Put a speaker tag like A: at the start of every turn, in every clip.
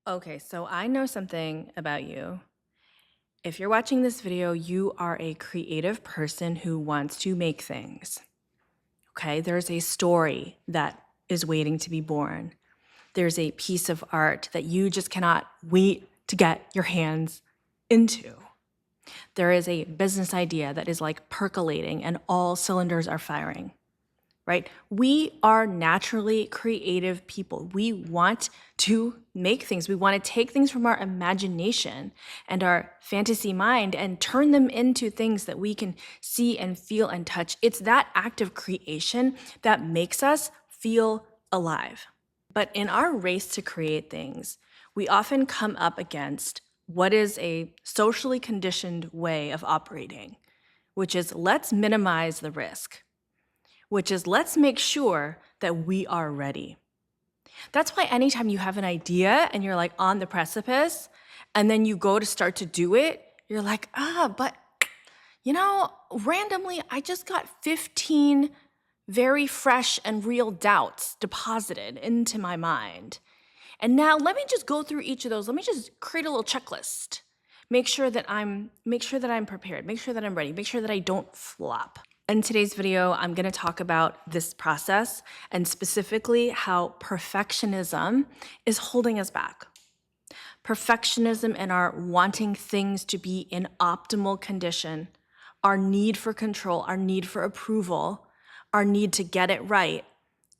A: Okay, so I know something about you. If you're watching this video, you are a creative person who wants to make things. Okay, there's a story that is waiting to be born. There's a piece of art that you just cannot wait to get your hands into. There is a business idea that is like percolating and all cylinders are firing. Right? We are naturally creative people. We want to make things. We want to take things from our imagination and our fantasy mind and turn them into things that we can see and feel and touch. It's that act of creation that makes us feel alive. But in our race to create things, we often come up against what is a socially conditioned way of operating, which is let's minimize the risk, which is let's make sure that we are ready. That's why anytime you have an idea and you're like on the precipice and then you go to start to do it, you're like, but randomly I just got 15 very fresh and real doubts deposited into my mind. And now let me just go through each of those. Let me just create a little checklist. Make sure that I'm prepared, make sure that I'm ready, make sure that I don't flop. In today's video, I'm going to talk about this process and specifically how perfectionism is holding us back. Perfectionism and our wanting things to be in optimal condition, our need for control, our need for approval, our need to get it right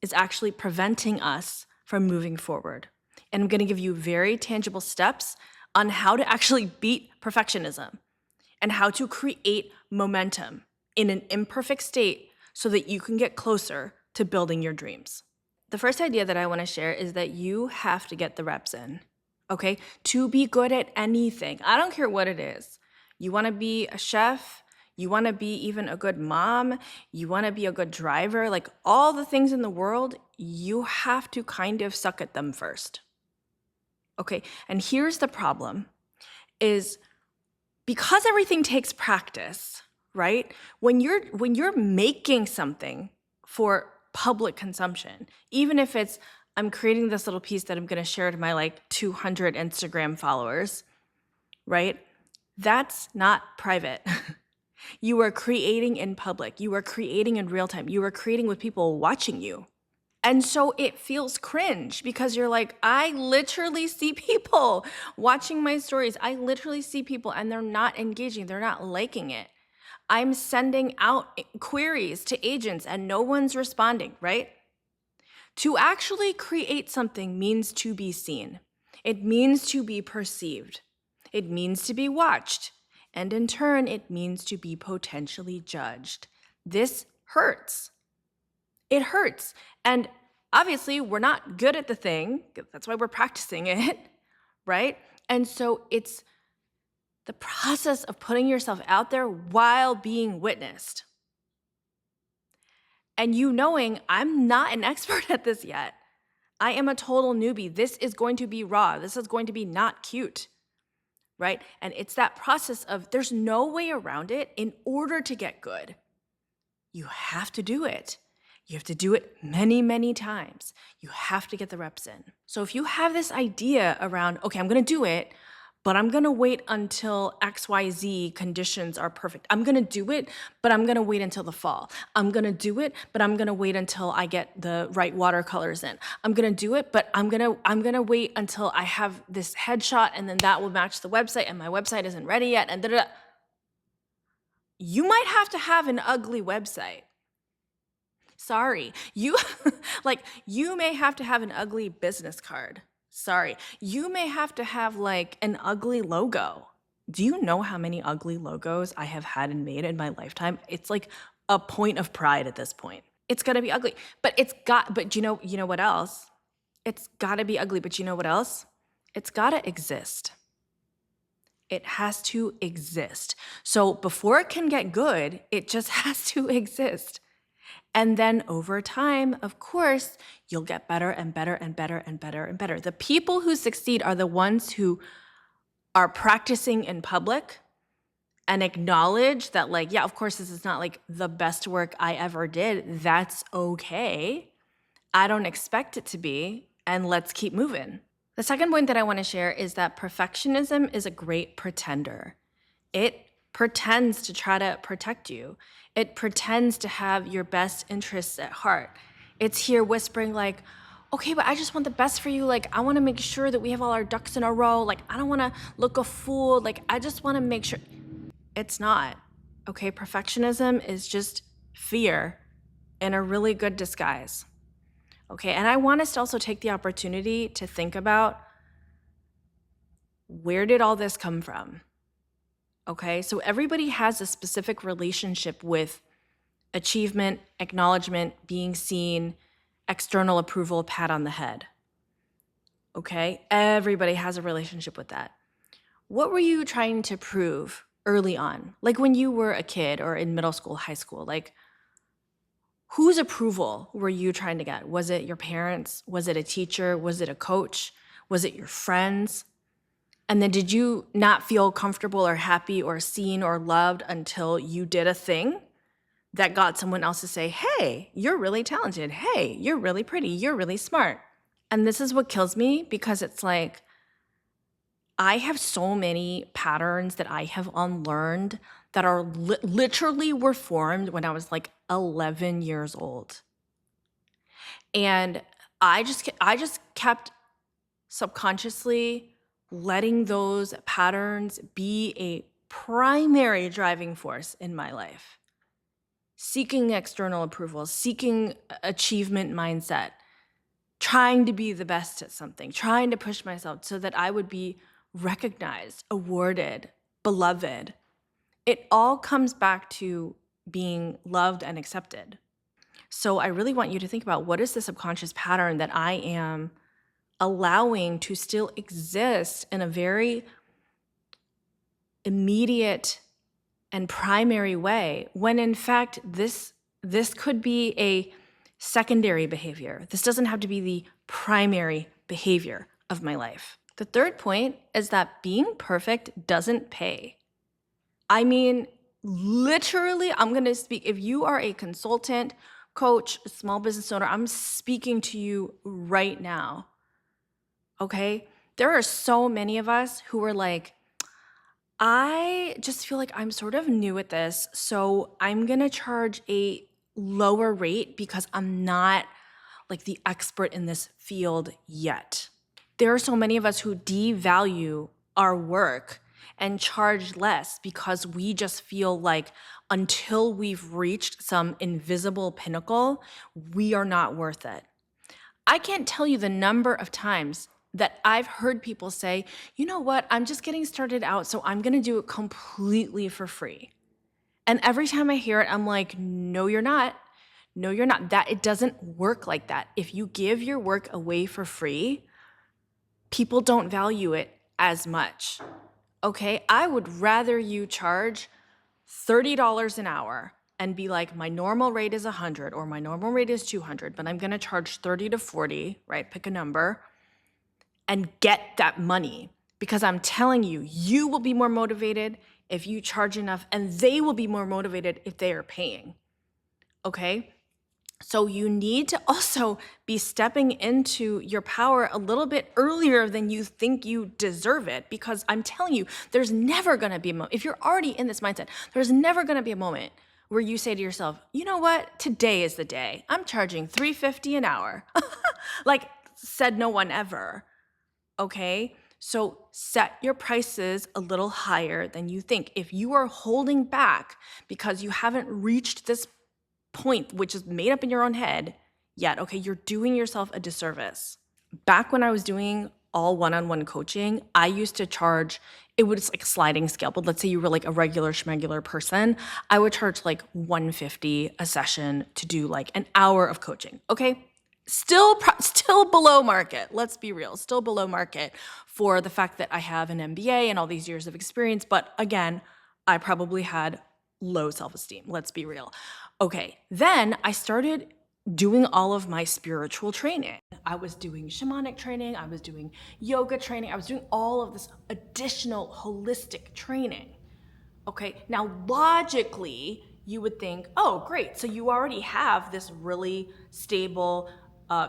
A: is actually preventing us from moving forward. And I'm going to give you very tangible steps on how to actually beat perfectionism and how to create momentum in an imperfect state so that you can get closer to building your dreams. The first idea that I want to share is that you have to get the reps in, okay? To be good at anything. I don't care what it is. You want to be a chef, you want to be even a good mom, you want to be a good driver, like all the things in the world, you have to kind of suck at them first. Okay, and here's the problem is because everything takes practice, right? When you're making something for public consumption, even if it's I'm creating this little piece that I'm going to share to my like 200 Instagram followers, right? That's not private. You are creating in public. You are creating in real time. You are creating with people watching you. And so it feels cringe because you're like, I literally see people watching my stories. I literally see people and they're not engaging. They're not liking it. I'm sending out queries to agents and no one's responding, right? To actually create something means to be seen. It means to be perceived. It means to be watched. And in turn, it means to be potentially judged. This hurts. It hurts. And obviously, we're not good at the thing. That's why we're practicing it, right? And so it's the process of putting yourself out there while being witnessed. And you knowing I'm not an expert at this yet. I am a total newbie. This is going to be raw. This is going to be not cute, right? And it's that process of there's no way around it. In order to get good, you have to do it. You have to do it many, many times. You have to get the reps in. So if you have this idea around, okay, I'm going to do it, but I'm going to wait until XYZ conditions are perfect. I'm going to do it, but I'm going to wait until the fall. I'm going to do it, but I'm going to wait until I get the right watercolors in. I'm going to do it, but I'm going to wait until I have this headshot and then that will match the website and my website isn't ready yet and da-da-da. You might have to have an ugly website. Sorry, you may have to have an ugly business card. Sorry, you may have to have like an ugly logo. Do you know how many ugly logos I have had and made in my lifetime? It's like a point of pride at this point. It's gonna be ugly, but you know what else? It's gotta be ugly, but you know what else? It's gotta exist. It has to exist. So before it can get good, it just has to exist. And then over time, of course, you'll get better and better and better and better and better. The people who succeed are the ones who are practicing in public and acknowledge that like, yeah, of course, this is not like the best work I ever did. That's okay. I don't expect it to be, and let's keep moving. The second point that I want to share is that perfectionism is a great pretender. It pretends to try to protect you. It pretends to have your best interests at heart. It's here whispering like, okay, but I just want the best for you. Like, I want to make sure that we have all our ducks in a row. Like, I don't want to look a fool. Like, I just want to make sure. It's not. Okay, perfectionism is just fear in a really good disguise. Okay, and I want us to also take the opportunity to think about, where did all this come from? Okay, so everybody has a specific relationship with achievement, acknowledgement, being seen, external approval, pat on the head. Okay, everybody has a relationship with that. What were you trying to prove early on? Like when you were a kid or in middle school, high school, like whose approval were you trying to get? Was it your parents? Was it a teacher? Was it a coach? Was it your friends? And then did you not feel comfortable or happy or seen or loved until you did a thing that got someone else to say, hey, you're really talented. Hey, you're really pretty. You're really smart. And this is what kills me, because it's like, I have so many patterns that I have unlearned that are literally were formed when I was like 11 years old. And I just kept subconsciously letting those patterns be a primary driving force in my life. Seeking external approval, seeking achievement mindset, trying to be the best at something, trying to push myself so that I would be recognized, awarded, beloved. It all comes back to being loved and accepted. So I really want you to think about, what is the subconscious pattern that I am allowing to still exist in a very immediate and primary way, when in fact this could be a secondary behavior. This doesn't have to be the primary behavior of my life. The third point is that being perfect doesn't pay. I mean, literally, I'm going to speak. If you are a consultant, coach, small business owner, I'm speaking to you right now. Okay? There are so many of us who are like, I just feel like I'm sort of new at this, so I'm going to charge a lower rate because I'm not like the expert in this field yet. There are so many of us who devalue our work and charge less because we just feel like until we've reached some invisible pinnacle, we are not worth it. I can't tell you the number of times that I've heard people say, you know what, I'm just getting started out, so I'm gonna do it completely for free. And every time I hear it, I'm like, no, you're not. No, you're not. That it doesn't work like that. If you give your work away for free, people don't value it as much. Okay, I would rather you charge $30 an hour and be like, my normal rate is 100 or my normal rate is 200, but I'm gonna charge 30 to 40, right? Pick a number and get that money, because I'm telling you, you will be more motivated if you charge enough, and they will be more motivated if they are paying. Okay? So you need to also be stepping into your power a little bit earlier than you think you deserve it, because I'm telling you, there's never going to be a moment, if you're already in this mindset, there's never going to be a moment where you say to yourself, you know what, today is the day. I'm charging $3.50 an hour. Like, said no one ever. Okay? So set your prices a little higher than you think. If you are holding back because you haven't reached this point, which is made up in your own head yet, okay, you're doing yourself a disservice. Back when I was doing all one-on-one coaching, I used to charge, it was like sliding scale, but let's say you were like a regular schmegular person, I would charge like $150 a session to do like an hour of coaching, okay? Still below market, let's be real, still below market for the fact that I have an MBA and all these years of experience, but again, I probably had low self-esteem, let's be real. Okay, then I started doing all of my spiritual training. I was doing shamanic training, I was doing yoga training, I was doing all of this additional holistic training. Okay, now logically, you would think, oh, great, so you already have this really stable,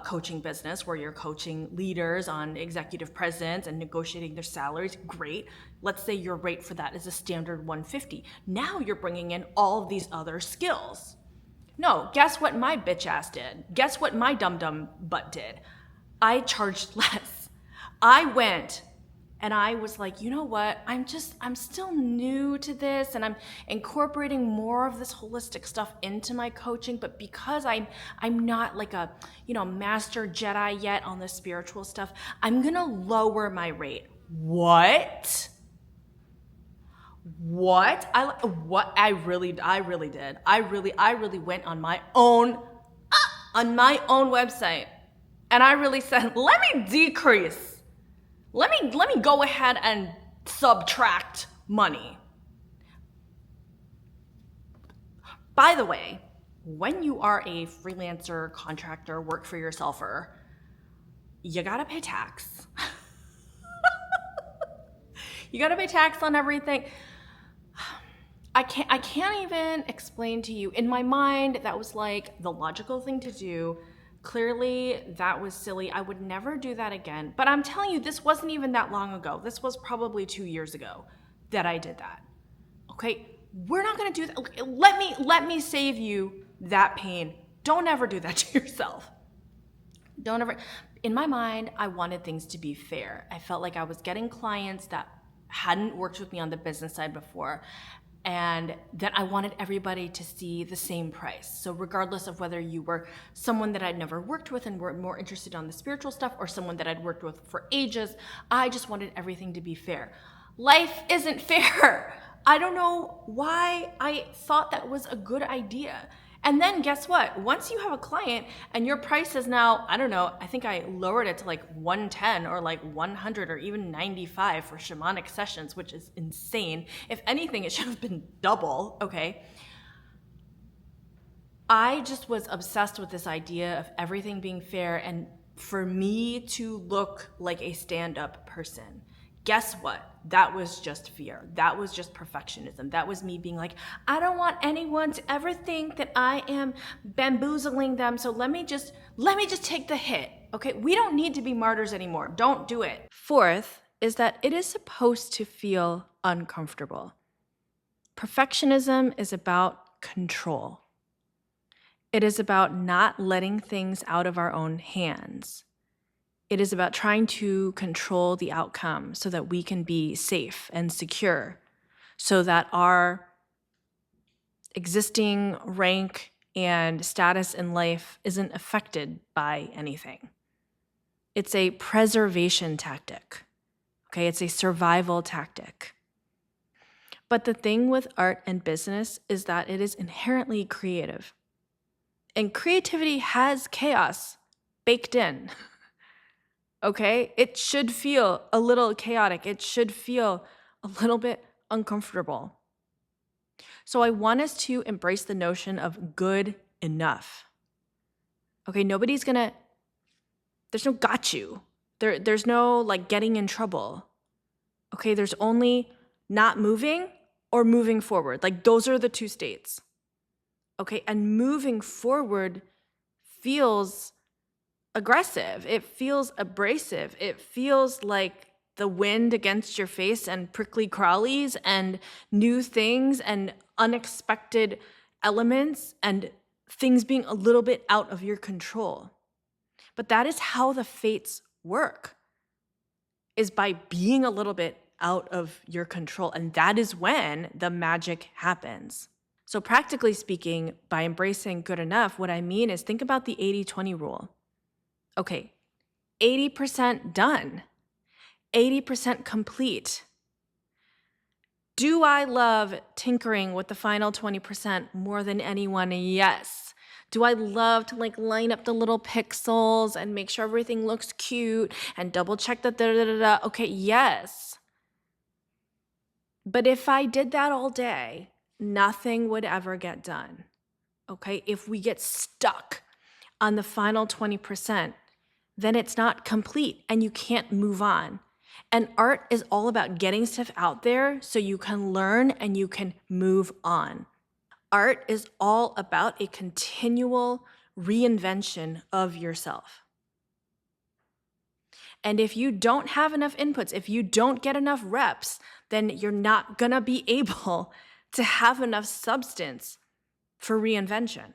A: coaching business where you're coaching leaders on executive presence and negotiating their salaries, great. Let's say your rate for that is a standard 150. Now you're bringing in all of these other skills. No, guess what my bitch ass did? Guess what my dum-dum butt did? I charged less. I went and I was like, you know what? I'm still new to this and I'm incorporating more of this holistic stuff into my coaching, but because I'm not like a, master Jedi yet on the spiritual stuff, I'm going to lower my rate. What? I really did. I really went on my own website and I really said, let me decrease. Let me go ahead and subtract money. By the way, when you are a freelancer, contractor, work for yourselfer, you gotta pay tax. You gotta pay tax on everything. I can't even explain to you. In my mind, that was like the logical thing to do. Clearly, that was silly. I would never do that again. But I'm telling you, this wasn't even that long ago. This was probably 2 years ago that I did that. Okay, we're not gonna do that. Okay, let me save you that pain. Don't ever do that to yourself. Don't ever. In my mind, I wanted things to be fair. I felt like I was getting clients that hadn't worked with me on the business side before, and that I wanted everybody to see the same price. So regardless of whether you were someone that I'd never worked with and were more interested on the spiritual stuff or someone that I'd worked with for ages, I just wanted everything to be fair. Life isn't fair. I don't know why I thought that was a good idea. And then guess what? Once you have a client and your price is now, I don't know, I think I lowered it to like 110 or like 100 or even 95 for shamanic sessions, which is insane. If anything, it should have been double, okay? I just was obsessed with this idea of everything being fair and for me to look like a stand-up person. Guess what? That was just fear. That was just perfectionism. That was me being like, I don't want anyone to ever think that I am bamboozling them. So let me just take the hit. Okay? We don't need to be martyrs anymore. Don't do it. Fourth is that it is supposed to feel uncomfortable. Perfectionism is about control. It is about not letting things out of our own hands. It is about trying to control the outcome so that we can be safe and secure, so that our existing rank and status in life isn't affected by anything. It's a preservation tactic, okay? It's a survival tactic. But the thing with art and business is that it is inherently creative. And creativity has chaos baked in. Okay, it should feel a little chaotic. It should feel a little bit uncomfortable. So I want us to embrace the notion of good enough. Okay, there's no got you. There's no like getting in trouble. Okay, there's only not moving or moving forward. Like those are the two states. Okay, and moving forward feels aggressive. It feels abrasive. It feels like the wind against your face and prickly crawlies and new things and unexpected elements and things being a little bit out of your control. But that is how the fates work, is by being a little bit out of your control. And that is when the magic happens. So practically speaking, by embracing good enough, what I mean is think about the 80-20 rule. Okay, 80% done, 80% complete. Do I love tinkering with the final 20% more than anyone? Yes. Do I love to like line up the little pixels and make sure everything looks cute and double check that da-da-da-da? Okay, yes. But if I did that all day, nothing would ever get done. Okay, if we get stuck on the final 20%, then it's not complete and you can't move on. And art is all about getting stuff out there so you can learn and you can move on. Art is all about a continual reinvention of yourself. And if you don't have enough inputs, if you don't get enough reps, then you're not gonna be able to have enough substance for reinvention.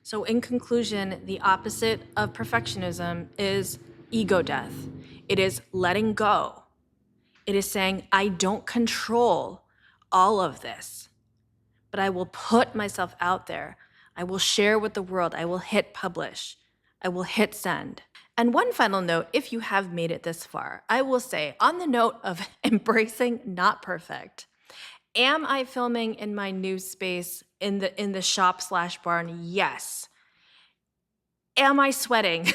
A: So, in conclusion, the opposite of perfectionism is ego death. It is letting go. It is saying, I don't control all of this, but I will put myself out there. I will share with the world. I will hit publish. I will hit send. And one final note, if you have made it this far, I will say, on the note of embracing not perfect, am I filming in my new space in the shop/barn? Yes. Am I sweating?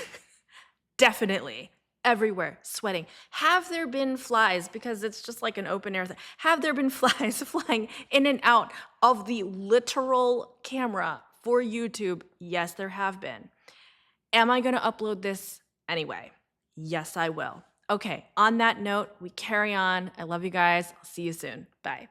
A: Definitely. Everywhere, sweating. Have there been flies, because it's just like an open air thing, have there been flies flying in and out of the literal camera for YouTube? Yes, there have been. Am I going to upload this anyway? Yes, I will. Okay, on that note, we carry on. I love you guys. I'll see you soon. Bye.